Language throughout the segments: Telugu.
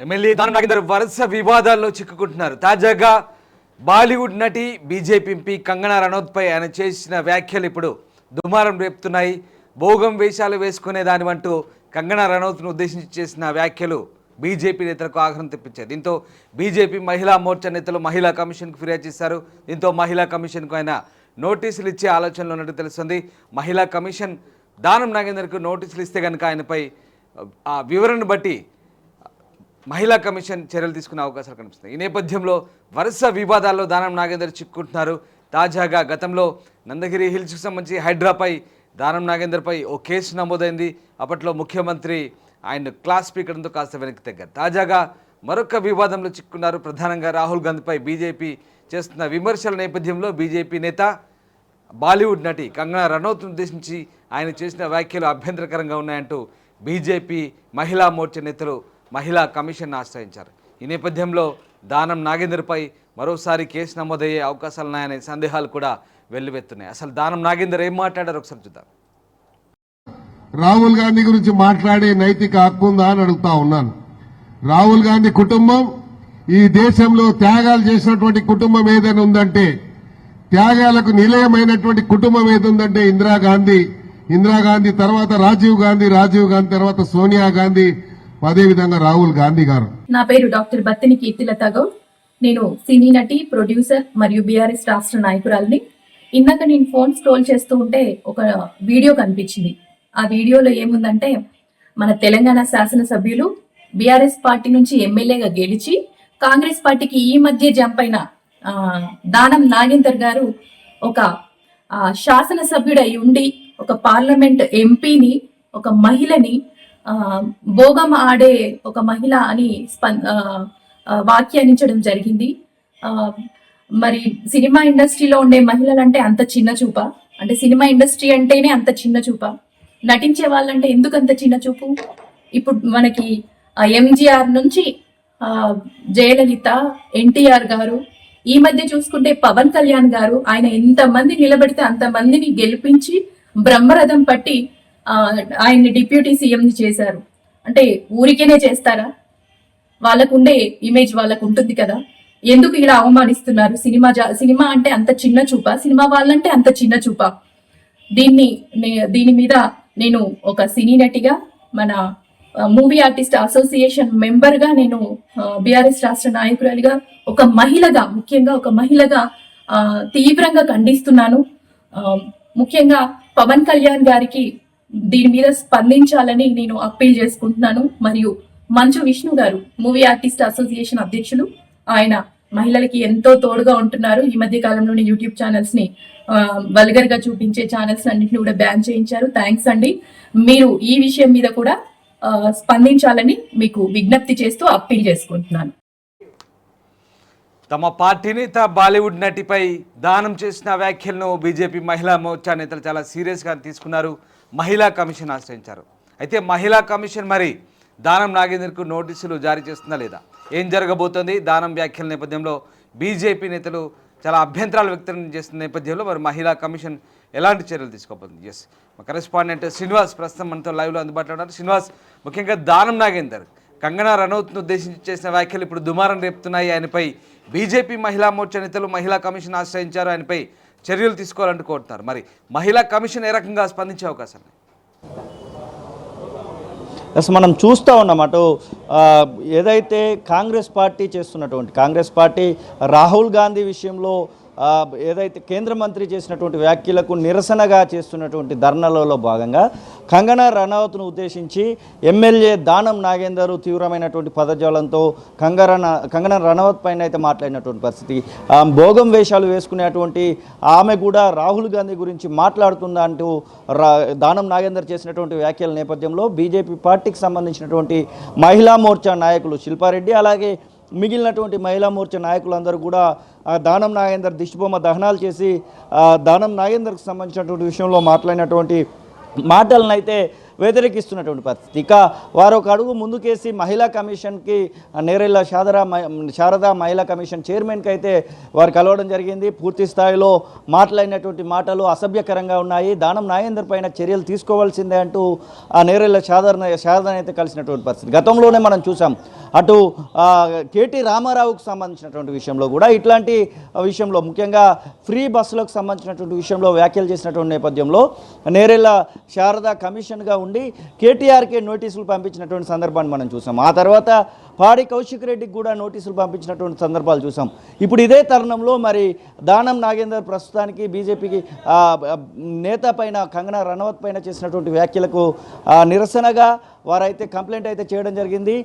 ఎమ్మెల్యే దానం నాగేందర్ వరుస వివాదాల్లో చిక్కుకుంటున్నారు. తాజాగా బాలీవుడ్ నటి బీజేపీ ఎంపీ కంగనా రనౌత్పై ఆయన చేసిన వ్యాఖ్యలు ఇప్పుడు దుమారం రేపుతున్నాయి. భోగం వేషాలు వేసుకునే దానివంటూ కంగనా రనౌత్ను ఉద్దేశించి చేసిన వ్యాఖ్యలు బీజేపీ నేతలకు ఆగ్రహం తెప్పించాయి. దీంతో బీజేపీ మహిళా మోర్చా నేతలు మహిళా కమిషన్కు ఫిర్యాదు చేశారు. దీంతో మహిళా కమిషన్కు ఆయన నోటీసులు ఇచ్చే ఆలోచనలో ఉన్నట్టు తెలుస్తుంది. మహిళా కమిషన్ దానం నాగేందర్కు నోటీసులు ఇస్తే కనుక ఆయనపై ఆ వివరణను బట్టి మహిళా కమిషన్ చర్యలు తీసుకునే అవకాశాలు కనిపిస్తున్నాయి. ఈ నేపథ్యంలో వరుస వివాదాల్లో దానం నాగేందర్ చిక్కుకుంటున్నారు. తాజాగా గతంలో నందగిరి హిల్స్కి సంబంధించి హైడ్రాపై దానం నాగేందర్పై ఓ కేసు నమోదైంది. అప్పట్లో ముఖ్యమంత్రి ఆయన క్లాస్ స్పీకర్తో కాస్త వెనక్కి తగ్గారు. తాజాగా మరొక వివాదంలో చిక్కున్నారు. ప్రధానంగా రాహుల్ గాంధీపై బీజేపీ చేస్తున్న విమర్శల నేపథ్యంలో బీజేపీ నేత బాలీవుడ్ నటి కంగనా రనౌత్ను ఉద్దేశించి ఆయన చేసిన వ్యాఖ్యలు అభ్యంతరకరంగా ఉన్నాయంటూ బీజేపీ మహిళా మోర్చా నేతలు మహిళా కమిషన్ ఆశ్రయించారు. ఈ నేపథ్యంలో దానం నాగేందర్పై మరోసారి కేసు నమోదయ్యే అవకాశాలున్నాయనే సందేహాలు కూడా వెల్లువెత్తున్నాయి. అసలు దానం నాగేందర్ ఏం మాట్లాడారు ఒకసారి చూద్దాం. రాహుల్ గాంధీ గురించి మాట్లాడే నైతిక హక్కు ఉందా అని అడుగుతా ఉన్నాను. రాహుల్ గాంధీ కుటుంబం ఈ దేశంలో త్యాగాలు చేసినటువంటి కుటుంబం ఏదైనా ఉందంటే, త్యాగాలకు నిలయమైనటువంటి కుటుంబం ఏదుందంటే ఇందిరాగాంధీ తర్వాత రాజీవ్ గాంధీ తర్వాత సోనియా గాంధీ, అదేవిధంగా రాహుల్ గాంధీ గారు. నా పేరు డాక్టర్ బత్తిని కీర్తిలత గౌడ్. నేను సినీ నటి, ప్రొడ్యూసర్ మరియు బీఆర్ఎస్ రాష్ట్ర నాయకురాలిని. ఇందాక నేను ఫోన్ స్క్రోల్ చేస్తూ ఉంటే ఒక వీడియో కనిపించింది. ఆ వీడియోలో ఏముందంటే, మన తెలంగాణ శాసనసభ్యులు బీఆర్ఎస్ పార్టీ నుంచి ఎమ్మెల్యేగా గెలిచి కాంగ్రెస్ పార్టీకి ఈ మధ్య జంప్ అయిన దానం నాగేందర్ గారు ఒక శాసనసభ్యుడై ఉండి ఒక పార్లమెంట్ ఎంపీని, ఒక మహిళని భోగం ఆడే ఒక మహిళ అని వ్యాఖ్యానించడం జరిగింది. మరి సినిమా ఇండస్ట్రీలో ఉండే మహిళలంటే అంత చిన్న చూప? అంటే సినిమా ఇండస్ట్రీ అంటేనే అంత చిన్న చూప? నటించే వాళ్ళంటే ఎందుకు అంత చిన్న చూపు? ఇప్పుడు మనకి ఎంజీఆర్ నుంచి జయలలిత, ఎన్టీఆర్ గారు, ఈ మధ్య చూసుకుంటే పవన్ కళ్యాణ్ గారు, ఆయన ఎంతమంది నిలబడితే అంతమందిని గెలిపించి బ్రహ్మరథం పట్టి ఆయన్ని డిప్యూటీ సీఎంని చేశారు. అంటే ఊరికేనే చేస్తారా? వాళ్ళకుండే ఇమేజ్ వాళ్ళకు ఉంటుంది కదా. ఎందుకు ఇలా అవమానిస్తున్నారు? సినిమా అంటే అంత చిన్న చూప? సినిమా వాళ్ళంటే అంత చిన్న చూప? దీని మీద నేను ఒక సినీ నటిగా, మన మూవీ ఆర్టిస్ట్ అసోసియేషన్ మెంబర్ గా, నేను బీఆర్ఎస్ రాష్ట్ర నాయకురాలిగా, ఒక మహిళగా, ముఖ్యంగా ఒక మహిళగా తీవ్రంగా ఖండిస్తున్నాను. ముఖ్యంగా పవన్ కళ్యాణ్ గారికి దీని మీద స్పందించాలని నేను అప్పీల్ చేసుకుంటున్నాను. మరియు మంచు విష్ణు గారు, మూవీ ఆర్టిస్ట్ అసోసియేషన్ అధ్యక్షులు, ఆయన మహిళలకి ఎంతో తోడుగా ఉంటున్నారు. ఈ మధ్య కాలంలోనే యూట్యూబ్ ఛానల్స్ ని వల్గర్ గా చూపించే ఛానల్స్ అన్నింటినీ కూడా బ్యాన్ చేయించారు. థ్యాంక్స్ అండి. మీరు ఈ విషయం మీద కూడా స్పందించాలని మీకు విజ్ఞప్తి చేస్తూ అప్పీల్ చేసుకుంటున్నాను. తమ పార్టీ నేత బాలీవుడ్ నటిపై దానం చేసిన వ్యాఖ్యలను బీజేపీ మహిళా మోర్చా నేతలు చాలా సీరియస్గా తీసుకున్నారు. మహిళా కమిషన్ ఆశ్రయించారు. అయితే మహిళా కమిషన్ మరి దానం నాగేందర్కు నోటీసులు జారీ చేస్తుందా లేదా? ఏం జరగబోతోంది? దానం వ్యాఖ్యల నేపథ్యంలో బీజేపీ నేతలు చాలా అభ్యంతరాలు వ్యక్తం చేస్తున్న నేపథ్యంలో మరి మహిళా కమిషన్ ఎలాంటి చర్యలు తీసుకోబోతుంది? ఎస్, మా కరెస్పాండెంట్ శ్రీనివాస్ ప్రస్తుతం మనతో లైవ్లో అందుబాటులో ఉన్నారు. శ్రీనివాస్, ముఖ్యంగా దానం నాగేందర్ కంగనా రనౌత్ను ఉద్దేశించి చేసిన వ్యాఖ్యలు ఇప్పుడు దుమారం రేపుతున్నాయి. ఆయనపై బీజేపీ మహిళా మోర్చా నేతలు మహిళా కమిషన్ ఆశ్రయించారు. ఆయనపై చర్యలు తీసుకోవాలంటూ కోరుతున్నారు. మరి మహిళా కమిషన్ ఏ రకంగా స్పందించే అవకాశం? మనం చూస్తూ ఉన్నాం, అటు ఏదైతే కాంగ్రెస్ పార్టీ రాహుల్ గాంధీ విషయంలో ఏదైతే కేంద్ర మంత్రి చేసినటువంటి వ్యాఖ్యలకు నిరసనగా చేస్తున్నటువంటి ధర్నాలలో భాగంగా కంగనా రనౌత్ను ఉద్దేశించి ఎమ్మెల్యే దానం నాగేందర్ తీవ్రమైనటువంటి పదజాలంతో కంగనా రనౌత్ పైన అయితే మాట్లాడినటువంటి పరిస్థితి. భోగం వేషాలు వేసుకునేటువంటి ఆమె కూడా రాహుల్ గాంధీ గురించి మాట్లాడుతుందా అంటూ దానం నాగేందర్ చేసినటువంటి వ్యాఖ్యల నేపథ్యంలో బీజేపీ పార్టీకి సంబంధించినటువంటి మహిళా మోర్చా నాయకులు శిల్పారెడ్డి, అలాగే మిగిలినటువంటి మహిళా మోర్చా నాయకులందరూ కూడా దానం నాగేందర్ దిష్టిబొమ్మ దహనాలు చేసి దానం నాగేందర్కి సంబంధించినటువంటి విషయంలో మాట్లాడినటువంటి మాటలను అయితే వ్యతిరేకిస్తున్నటువంటి పరిస్థితి. ఇక వారు ఒక అడుగు ముందుకేసి మహిళా కమిషన్కి నేరెళ్ళ శారదా మహిళా కమిషన్ చైర్మన్కి అయితే వారు కలవడం జరిగింది. పూర్తి స్థాయిలో మాట్లాడినటువంటి మాటలు అసభ్యకరంగా ఉన్నాయి. దానం నాగేందర్ పైన చర్యలు తీసుకోవాల్సిందే అంటూ ఆ నేరెళ్ళ శారదాని అయితే కలిసినటువంటి పరిస్థితి. గతంలోనే మనం చూసాం, అటు కేటీ రామారావుకు సంబంధించినటువంటి విషయంలో కూడా ఇట్లాంటి విషయంలో ముఖ్యంగా ఫ్రీ బస్సులకు సంబంధించినటువంటి విషయంలో వ్యాఖ్యలు చేసినటువంటి నేపథ్యంలో నేరెళ్ళ శారదా కమిషన్గా ఉండి కేటీఆర్కే నోటీసులు పంపించినటువంటి సందర్భాన్ని మనం చూసాం. ఆ తర్వాత పాడి కౌశిక్ రెడ్డికి కూడా నోటీసులు పంపించినటువంటి సందర్భాలు చూసాం. ఇప్పుడు ఇదే తరుణంలో మరి దానం నాగేందర్ ప్రస్తుతానికి బీజేపీకి నేత పైన కంగనా రనౌత్ పైన చేసినటువంటి వ్యాఖ్యలకు నిరసనగా వారైతే కంప్లైంట్ అయితే చేయడం జరిగింది.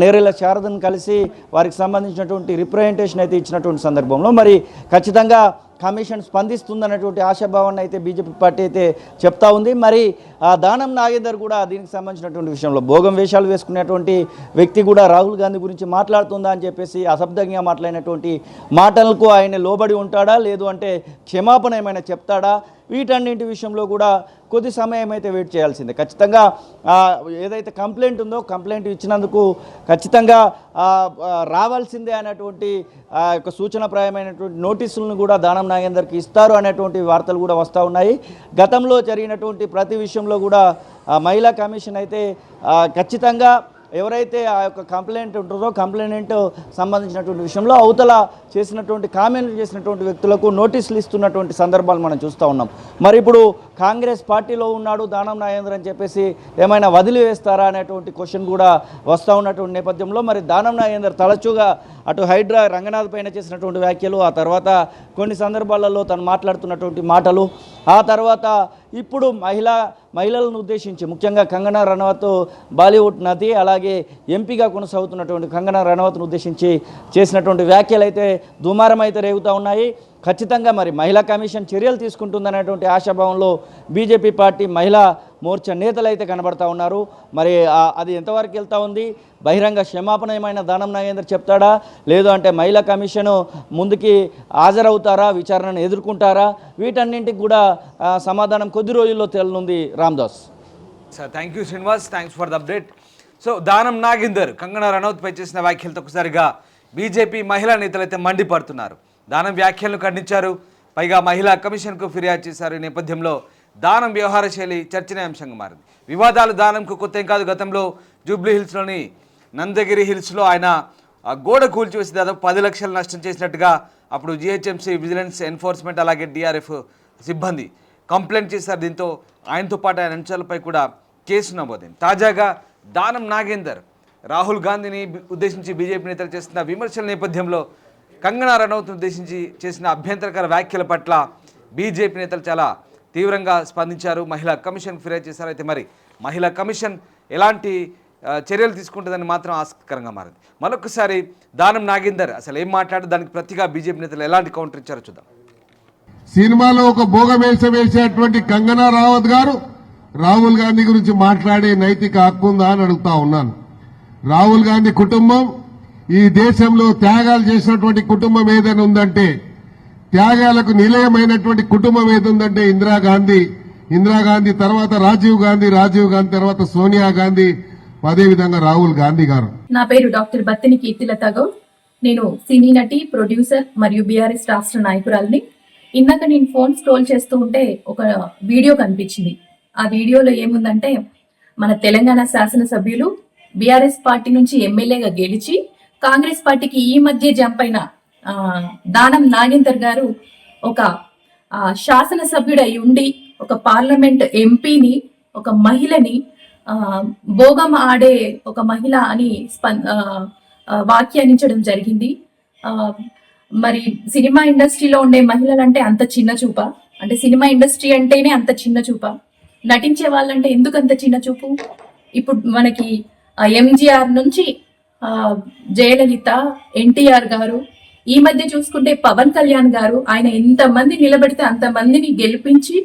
నేరెళ్ళ శారదను కలిసి వారికి సంబంధించినటువంటి రిప్రజెంటేషన్ అయితే ఇచ్చినటువంటి సందర్భంలో మరి ఖచ్చితంగా కమిషన్ స్పందిస్తుందన్నటువంటి ఆశాభావాన్ని అయితే బీజేపీ పార్టీ అయితే చెప్తా ఉంది. మరి దానం నాగేందర్ కూడా దీనికి సంబంధించినటువంటి విషయంలో భోగం వేషాలు వేసుకునేటువంటి వ్యక్తి కూడా రాహుల్ గాంధీ గురించి మాట్లాడుతుందా అని చెప్పేసి అసభ్యంగా మాట్లాడినటువంటి మాటలకు ఆయన లోబడి ఉంటాడా, లేదు అంటే క్షమాపణ ఏమైనా చెప్తాడా, వీటన్నింటి విషయంలో కూడా కొద్ది సమయం అయితే వెయిట్ చేయాల్సిందే. ఖచ్చితంగా ఏదైతే కంప్లైంట్ ఉందో కంప్లైంట్ ఇచ్చినందుకు ఖచ్చితంగా రావాల్సిందే అనేటువంటి యొక్క సూచనప్రాయమైనటువంటి నోటీసులను కూడా దానం నాగేందర్కి ఇస్తారు అనేటువంటి వార్తలు కూడా వస్తూ ఉన్నాయి. గతంలో జరిగినటువంటి ప్రతి విషయంలో కూడా మహిళా కమిషన్ అయితే ఖచ్చితంగా ఎవరైతే ఆ యొక్క కంప్లైంట్ ఉంటుందో కంప్లైంట్ సంబంధించినటువంటి విషయంలో అవతల చేసినటువంటి కామెంట్లు చేసినటువంటి వ్యక్తులకు నోటీసులు ఇస్తున్నటువంటి సందర్భాలు మనం చూస్తూ ఉన్నాం. మరి ఇప్పుడు కాంగ్రెస్ పార్టీలో ఉన్నాడు దానం నాగేందర్ అని చెప్పేసి ఏమైనా వదిలివేస్తారా అనేటువంటి క్వశ్చన్ కూడా వస్తూ ఉన్నటువంటి నేపథ్యంలో మరి దానం నాగేందర్ తరచుగా అటు హైడ్రా రంగనాథ్ పైన చేసినటువంటి వ్యాఖ్యలు, ఆ తర్వాత కొన్ని సందర్భాలలో తను మాట్లాడుతున్నటువంటి మాటలు, ఆ తర్వాత ఇప్పుడు మహిళలను ఉద్దేశించి ముఖ్యంగా కంగనా రనౌత్ బాలీవుడ్ నటి అలాగే ఎంపీగా కొనసాగుతున్నటువంటి కంగనా రనౌత్ను ఉద్దేశించి చేసినటువంటి వ్యాఖ్యలు అయితే దుమారం అయితే రేగుతూ ఉన్నాయి. ఖచ్చితంగా మరి మహిళా కమిషన్ చర్యలు తీసుకుంటుందనేటువంటి ఆశాభావంలో బీజేపీ పార్టీ మహిళా మోర్చా నేతలు అయితే కనబడతా ఉన్నారు. మరి అది ఎంతవరకు వెళ్తూ ఉంది, బహిరంగ క్షమాపణ ఏమైనా దానం నాగేందర్ చెప్తాడా, లేదు అంటే మహిళా కమిషన్ ముందుకి హాజరవుతారా, విచారణను ఎదుర్కొంటారా, వీటన్నింటికి కూడా సమాధానం కొద్ది రోజుల్లో తేలనుంది. Ramdas sir, thank you Srinivas, thanks for the update. So Danam Nagender Kangana రనౌత్పై చేసిన వ్యాఖ్యలతో ఒకసారిగా బీజేపీ మహిళా నేతలు అయితే మండిపడుతున్నారు. దానం వ్యాఖ్యలను ఖండించారు, పైగా మహిళా కమిషన్కు ఫిర్యాదు చేశారు. ఈ నేపథ్యంలో దానం వ్యవహార శైలి చర్చనీయాంశంగా మారింది. వివాదాలు దానంకు కొత్త ఏం కాదు. గతంలో జూబ్లీ హిల్స్లోని నందగిరి హిల్స్లో ఆయన గోడ కూల్చివేసి దాదాపు 10 లక్షలు నష్టం చేసినట్టుగా అప్పుడు జిహెచ్ఎంసీ విజిలెన్స్ ఎన్ఫోర్స్మెంట్ అలాగే డిఆర్ఎఫ్ సిబ్బంది కంప్లైంట్ చేశారు. దీంతో ఆయనతో పాటు ఆయన అంశాలపై కూడా కేసు నమోదైంది. తాజాగా దానం నాగేందర్ రాహుల్ గాంధీని ఉద్దేశించి బీజేపీ నేతలు చేస్తున్న విమర్శల నేపథ్యంలో కంగనా రనౌత్ను ఉద్దేశించి చేసిన అభ్యంతరకర వ్యాఖ్యల పట్ల బీజేపీ నేతలు చాలా తీవ్రంగా స్పందించారు. మహిళా కమిషన్ ఫిర్యాదు చేశారు. అయితే మరి మహిళా కమిషన్ ఎలాంటి చర్యలు తీసుకుంటుందని మాత్రం ఆసక్తికరంగా మారింది. మరొకసారి దానం నాగేందర్ అసలు ఏం మాట్లాడారు, దానికి ప్రతిగా బీజేపీ నేతలు ఎలాంటి కౌంటర్ ఇచ్చారో చూద్దాం. సినిమాలో ఒక భోగమేషం వేసేటువంటి కంగనా రనౌత్ గారు రాహుల్ గాంధీ గురించి మాట్లాడే నైతిక హక్కు ఉందా అని అడుగుతా ఉన్నాను. రాహుల్ గాంధీ కుటుంబం ఈ దేశంలో త్యాగాలు చేసినటువంటి కుటుంబం ఏదైనా ఉందంటే, త్యాగాలకు నిలయమైనటువంటి కుటుంబం ఏదుందంటే ఇందిరాగాంధీ తర్వాత రాజీవ్ గాంధీ తర్వాత సోనియా గాంధీ, అదేవిధంగా రాహుల్ గాంధీ గారు. నా పేరు డాక్టర్ బత్తిని కీర్తిలత గౌడ్. నేను సినీ నటి, ప్రొడ్యూసర్ మరియు బీఆర్ఎస్ రాష్ట్ర నాయకురాలిని. ఇందాక నేను ఫోన్ స్క్రోల్ చేస్తూ ఉంటే ఒక వీడియో కనిపించింది. ఆ వీడియోలో ఏముందంటే, మన తెలంగాణ శాసనసభ్యులు బీఆర్ఎస్ పార్టీ నుంచి ఎమ్మెల్యేగా గెలిచి కాంగ్రెస్ పార్టీకి ఈ మధ్య జంప్ అయిన దానం నాగేందర్ గారు ఒక శాసనసభ్యుడై ఉండి ఒక పార్లమెంట్ ఎంపీని, ఒక మహిళని భోగం ఆడే ఒక మహిళ అని వ్యాఖ్యానించడం జరిగింది. మరి సినిమా ఇండస్ట్రీలో ఉండే మహిళలంటే అంత చిన్న చూప, అంటే సినిమా ఇండస్ట్రీ అంటేనే అంత చిన్న చూప, నటించే వాళ్ళంటే ఎందుకు అంత చిన్న చూపు? ఇప్పుడు మనకి ఎంజీఆర్ నుంచి జయలలిత, ఎన్టీఆర్ గారు, ఈ మధ్య చూసుకుంటే పవన్ కళ్యాణ్ గారు, ఆయన ఎంతమంది నిలబెడితే అంతమందిని గెలిపించి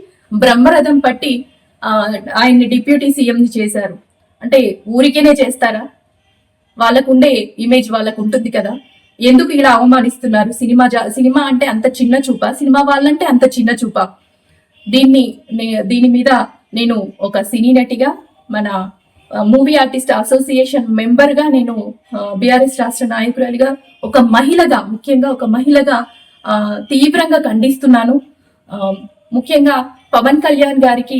బ్రహ్మరథం పట్టి ఆయన్ని డిప్యూటీ సీఎంని చేశారు. అంటే ఊరికేనే చేస్తారా? వాళ్ళకుండే ఇమేజ్ వాళ్ళకు ఉంటుంది కదా. ఎందుకు ఇలా అవమానిస్తున్నారు? సినిమా అంటే అంత చిన్న చూప, సినిమా వాళ్ళంటే అంత చిన్న చూప. దీని మీద నేను ఒక సినీ నటిగా మన మూవీ ఆర్టిస్ట్ అసోసియేషన్ మెంబర్గా నేను బీఆర్ఎస్ రాష్ట్ర నాయకురాలిగా ఒక మహిళగా ముఖ్యంగా ఒక మహిళగా తీవ్రంగా ఖండిస్తున్నాను. ముఖ్యంగా పవన్ కళ్యాణ్ గారికి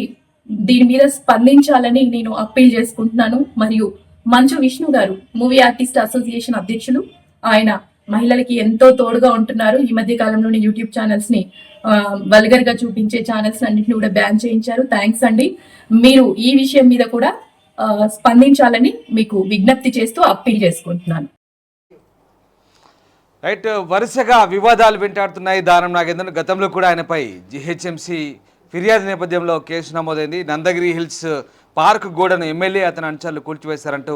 దీని మీద స్పందించాలని నేను అప్పీల్ చేసుకుంటున్నాను. మరియు మంచు విష్ణు గారు మూవీ ఆర్టిస్ట్ అసోసియేషన్ అధ్యక్షులు, ఆయన మహిళలకి ఎంతో తోడుగా ఉంటున్నారు. ఈ మధ్య కాలంలోనే యూట్యూబ్ ఛానల్స్ ని వల్గర్ గా చూపించే ఛానల్స్ అన్నింటినీ కూడా బ్యాన్ చేయించారు. థ్యాంక్స్ అండి. మీరు ఈ విషయం మీద కూడా స్పందించాలని మీకు విజ్ఞప్తి చేస్తూ అప్పీల్ చేసుకుంటున్నాను. రైట్, వరుసగా వివాదాలు వెంటాడుతున్నాయి దానం నాగేందర్. గతంలో కూడా ఆయనపై జిహెచ్ఎంసీ ఫిర్యాదు నేపథ్యంలో కేసు నమోదైంది. నందగిరి హిల్స్ పార్క్ గోడను ఎమ్మెల్యే అతని అనుచరులు కూల్చివేశారంటూ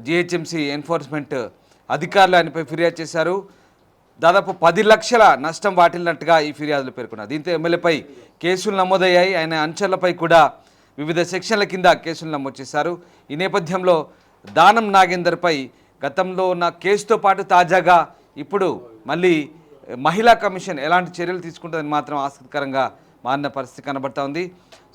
జిహెచ్ఎంసీ ఎన్ఫోర్స్మెంట్ అధికారులు ఆయనపై ఫిర్యాదు చేశారు. దాదాపు 10 లక్షల నష్టం వాటిల్లినట్టుగా ఈ ఫిర్యాదులు పేర్కొన్నారు. దీంతో ఎమ్మెల్యేపై కేసులు నమోదయ్యాయి. ఆయన అనుచరులపై కూడా వివిధ సెక్షన్ల కింద కేసులు నమోదు చేశారు. ఈ నేపథ్యంలో దానం నాగేందర్పై గతంలో ఉన్న కేసుతో పాటు తాజాగా ఇప్పుడు మళ్ళీ మహిళా కమిషన్ ఎలాంటి చర్యలు తీసుకుంటుందని మాత్రం ఆసక్తికరంగా మారిన పరిస్థితి కనబడతా ఉంది.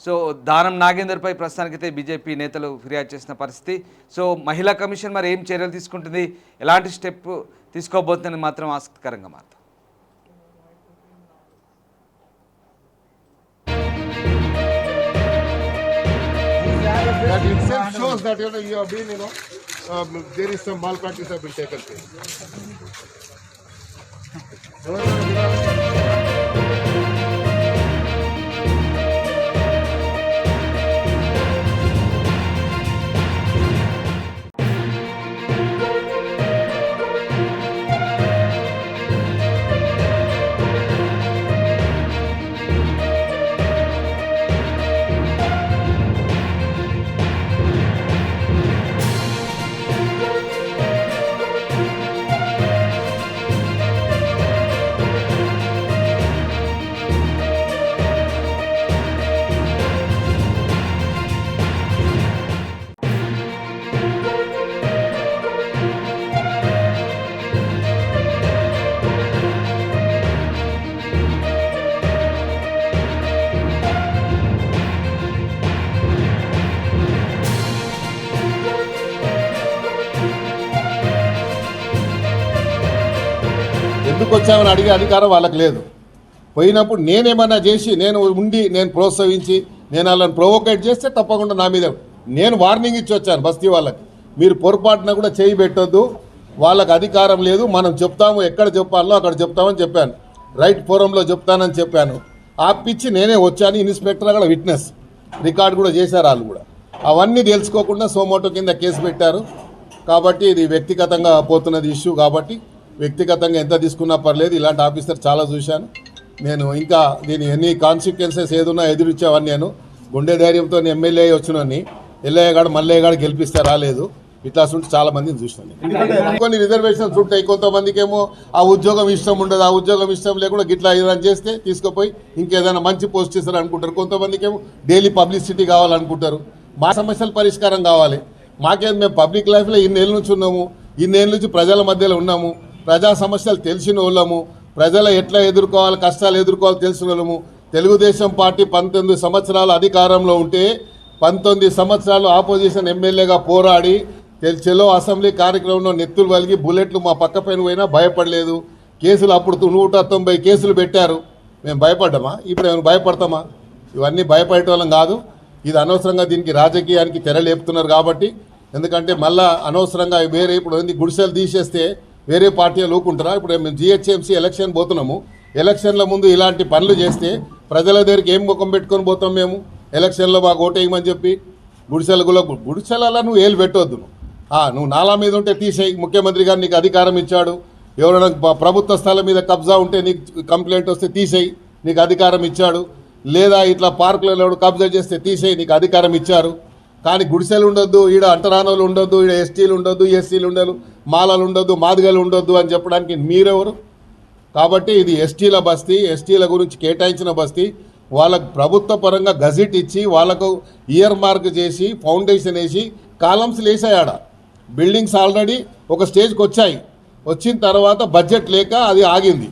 సో దానం నాగేందర్పై ప్రస్తుతానికైతే బీజేపీ నేతలు ఫిర్యాదు చేసిన పరిస్థితి. సో మహిళా కమిషన్ మరి ఏం చర్యలు తీసుకుంటుంది, ఎలాంటి స్టెప్ తీసుకోబోతుందని మాత్రం ఆసక్తికరంగా మారుతుంది. That itself shows that you have been, there is some malpractice have been taken place. ఎందుకు వచ్చామని అడిగే అధికారం వాళ్ళకి లేదు. పోయినప్పుడు నేనేమన్నా చేసి నేను ప్రోత్సహించి నేను వాళ్ళని ప్రొవోకేట్ చేస్తే తప్పకుండా నా మీద నేను వార్నింగ్ ఇచ్చి వచ్చాను. బస్తీ వాళ్ళకి మీరు పొరపాటున కూడా చేయి పెట్టొద్దు, వాళ్ళకి అధికారం లేదు, మనం చెప్తాము, ఎక్కడ చెప్పాలో అక్కడ చెప్తామని చెప్పాను. రైట్ ఫోరంలో చెప్తానని చెప్పాను. ఆపిచ్చి నేనే వచ్చాను. ఇన్స్పెక్టర్ అక్కడ విట్నెస్ రికార్డు కూడా చేశారు. వాళ్ళు కూడా అవన్నీ తెలుసుకోకుండా సోమోటో కింద కేసు పెట్టారు. కాబట్టి ఇది వ్యక్తిగతంగా పోతున్నది ఇష్యూ. కాబట్టి వ్యక్తిగతంగా ఎంత తీసుకున్నా పర్లేదు. ఇలాంటి ఆఫీసర్ చాలా చూశాను నేను. ఇంకా దీని ఎన్ని కాన్సిక్వెన్సెస్ ఏదున్నా ఎదురిచ్చేవాడిని. నేను గుండె ధైర్యంతో ఎమ్మెల్యే వచ్చినని ఎల్లయ్యగాడు మల్లయ్యగాడు గెలిపిస్తే రాలేదు. ఇట్లా ఉంటే చాలా మందిని చూసినాను. కొన్ని రిజర్వేషన్స్ ఉంటాయి. కొంతమందికి ఏమో ఆ ఉద్యోగం ఇష్టం ఉండదు. ఆ ఉద్యోగం ఇష్టం లేకుండా గిట్లా ఏదైనా చేస్తే తీసుకుపోయి ఇంకేదైనా మంచి పోస్ట్ ఇస్తారు అనుకుంటారు. కొంతమందికి ఏమో డైలీ పబ్లిసిటీ కావాలనుకుంటారు. మా సమస్యల పరిష్కారం కావాలి. మాకేం మేము పబ్లిక్ లైఫ్లో ఇన్నేళ్ళ నుంచి ఉన్నాము, ఇన్నేళ్ళ నుంచి ప్రజల మధ్యలో ఉన్నాము, ప్రజా సమస్యలు తెలిసిన వాళ్ళము, ప్రజలు ఎట్లా ఎదుర్కోవాలి, కష్టాలు ఎదుర్కోవాలి తెలిసిన వాళ్ళము. తెలుగుదేశం పార్టీ 19 సంవత్సరాలు అధికారంలో ఉంటే 19 సంవత్సరాలు ఆపోజిషన్ ఎమ్మెల్యేగా పోరాడి చలో అసెంబ్లీ కార్యక్రమంలో నెత్తులు వలిగి బుల్లెట్లు మా పక్క పైన పోయినా భయపడలేదు. కేసులు అప్పుడు 190 కేసులు పెట్టారు. మేము భయపడ్డామా? ఇప్పుడు మేము భయపడతామా? ఇవన్నీ భయపడేటోళ్ళం కాదు. ఇది అనవసరంగా దీనికి రాజకీయానికి తెరలేపుతున్నారు. కాబట్టి ఎందుకంటే మళ్ళా అనవసరంగా వేరే ఇప్పుడు గుడిసెలు తీసేస్తే వేరే పార్టీలు ఊకుంటారా? ఇప్పుడు మేము జిహెచ్ఎంసీ ఎలక్షన్ పోతున్నాము. ఎలక్షన్ల ముందు ఇలాంటి పనులు చేస్తే ప్రజల దగ్గరికి ఏం ముఖం పెట్టుకొని పోతాం మేము? ఎలక్షన్లో మాకు ఓటేయమని చెప్పి గుడిసెలలో నువ్వు ఏలు పెట్టవద్దు. నువ్వు నాలా మీద ఉంటే తీసేయి. ముఖ్యమంత్రి గారు నీకు అధికారం ఇచ్చాడు. ఎవరైనా ప్రభుత్వ స్థలం మీద కబ్జా ఉంటే నీకు కంప్లైంట్ వస్తే తీసేయి, నీకు అధికారం ఇచ్చాడు. లేదా ఇట్లా పార్కులలో కబ్జా చేస్తే తీసేయి, నీకు అధికారం ఇచ్చారు. కానీ గుడిసెలు ఉండొద్దు, ఈడ అంటరానోళ్ళు ఉండొద్దు, ఈడ ఎస్టీలు ఉండొద్దు, ఎస్సీలు ఉండదు, మాలలు ఉండొద్దు, మాదిగలు ఉండొద్దు అని చెప్పడానికి మీరెవరు? కాబట్టి ఇది ఎస్టీల బస్తీ, ఎస్టీల గురించి కేటాయించిన బస్తీ. వాళ్ళకు ప్రభుత్వ పరంగా గజెట్ ఇచ్చి వాళ్ళకు ఇయర్ మార్క్ చేసి ఫౌండేషన్ వేసి కాలమ్స్లు వేసాయాడ. బిల్డింగ్స్ ఆల్రెడీ ఒక స్టేజ్కి వచ్చాయి. వచ్చిన తర్వాత బడ్జెట్ లేక అది ఆగింది.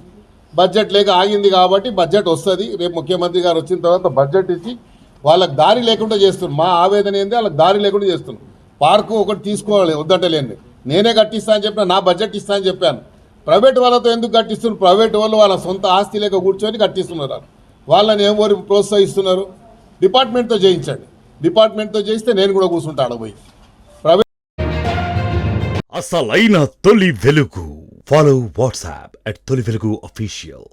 బడ్జెట్ లేక ఆగింది కాబట్టి బడ్జెట్ వస్తుంది. రేపు ముఖ్యమంత్రి గారు వచ్చిన తర్వాత బడ్జెట్ ఇచ్చి వాళ్ళకి దారి లేకుండా చేస్తున్నారు. మా ఆవేదన ఏంది, వాళ్ళకి దారి లేకుండా చేస్తున్నాం. పార్కు ఒకటి తీసుకోవాలి వద్దంటలేండి, నేనే కట్టిస్తా అని చెప్పిన, నా బడ్జెట్ ఇస్తా అని చెప్పాను. ప్రైవేట్ వాళ్ళతో ఎందుకు కట్టిస్తున్నారు? ప్రైవేట్ వాళ్ళు వాళ్ళ సొంత ఆస్తి లేక కూర్చొని కట్టిస్తున్నారు. వాళ్ళని ఎవరు ప్రోత్సహిస్తున్నారు? డిపార్ట్మెంట్తో చేయించండి. డిపార్ట్మెంట్తో చేయిస్తే నేను కూడా కూర్చుంటాను పోయి. అసలైన తొలి వెలుగు. ఫాలో వాట్సాప్ @తొలి వెలుగు అఫీషియల్.